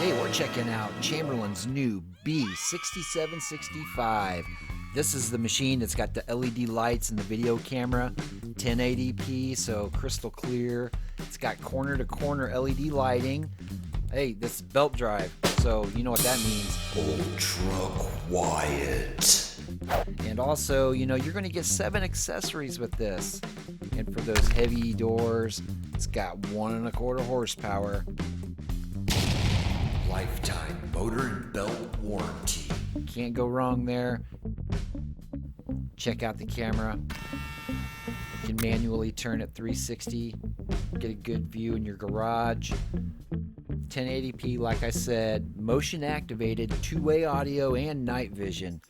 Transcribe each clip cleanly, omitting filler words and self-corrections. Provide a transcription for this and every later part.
Hey, we're checking out Chamberlain's new B6765. This is the machine that's got the LED lights and the video camera, 1080p, so crystal clear. It's got corner-to-corner LED lighting. Hey, this is belt drive, so you know what that means. Ultra quiet. And also, you know, you're going to get 7 accessories with this. And for those heavy doors, it's got 1.25 horsepower. Lifetime motor and belt warranty. Can't go wrong there. Check out the camera. You can manually turn it 360, get a good view in your garage. 1080p, like I said, motion activated, 2-way audio and night vision.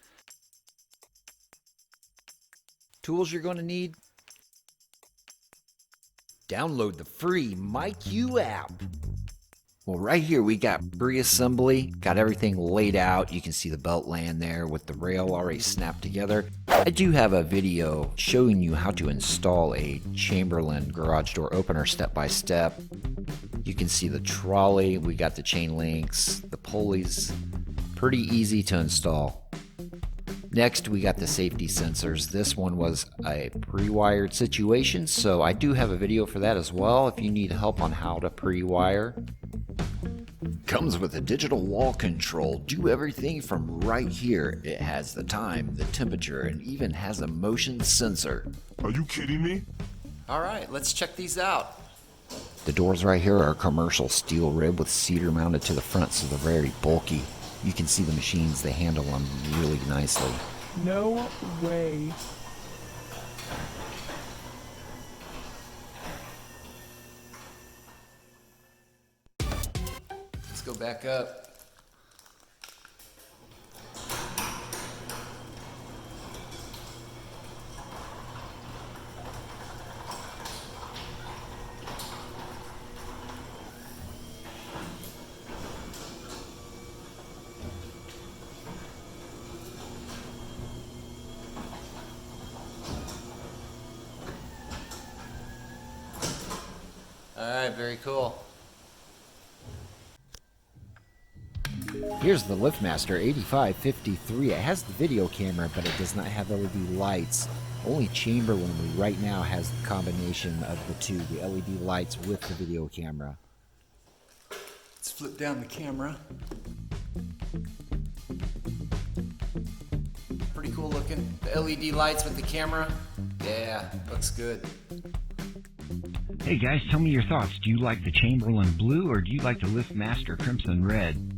Tools you're going to need: download the free MyQ app. Well, right here we got pre-assembly, got everything laid out. You can see the belt laying there with the rail already snapped together. I do have a video showing you how to install a Chamberlain garage door opener step by step. You can see the trolley, we got the chain links, the pulleys, pretty easy to install. Next, we got the safety sensors. This one was a pre-wired situation, so I do have a video for that as well if you need help on how to pre-wire. Comes with a digital wall control. Do everything from right here. It has the time, the temperature, and even has a motion sensor. Are you kidding me? All right, let's check these out. The doors right here are commercial steel rib with cedar mounted to the front, so they're very bulky. You can see the machines, they handle them really nicely. No way. Let's go back up. All right, very cool. Here's the LiftMaster 8553. It has the video camera, but it does not have LED lights. Only Chamberlain right now has the combination of the two, the LED lights with the video camera. Let's flip down the camera. Pretty cool looking. The LED lights with the camera. Yeah, looks good. Hey guys, tell me your thoughts. Do you like the Chamberlain blue or do you like the LiftMaster crimson red?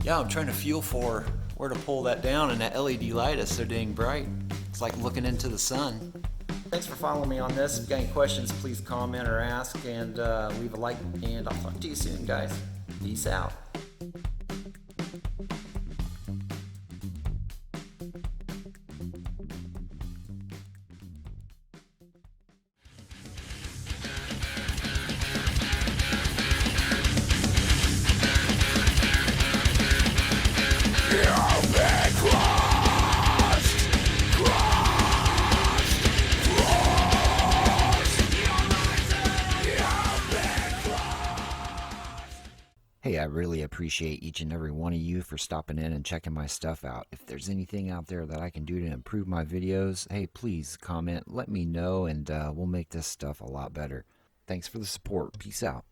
Yeah, I'm trying to feel for where to pull that down, and that LED light is so dang bright. It's like looking into the sun. Thanks for following me on this. If you got any questions, please comment or ask, and leave a like, and I'll talk to you soon, guys. Peace out. Hey, I really appreciate each and every one of you for stopping in and checking my stuff out. If there's anything out there that I can do to improve my videos, hey, please comment, let me know, and we'll make this stuff a lot better. Thanks for the support. Peace out.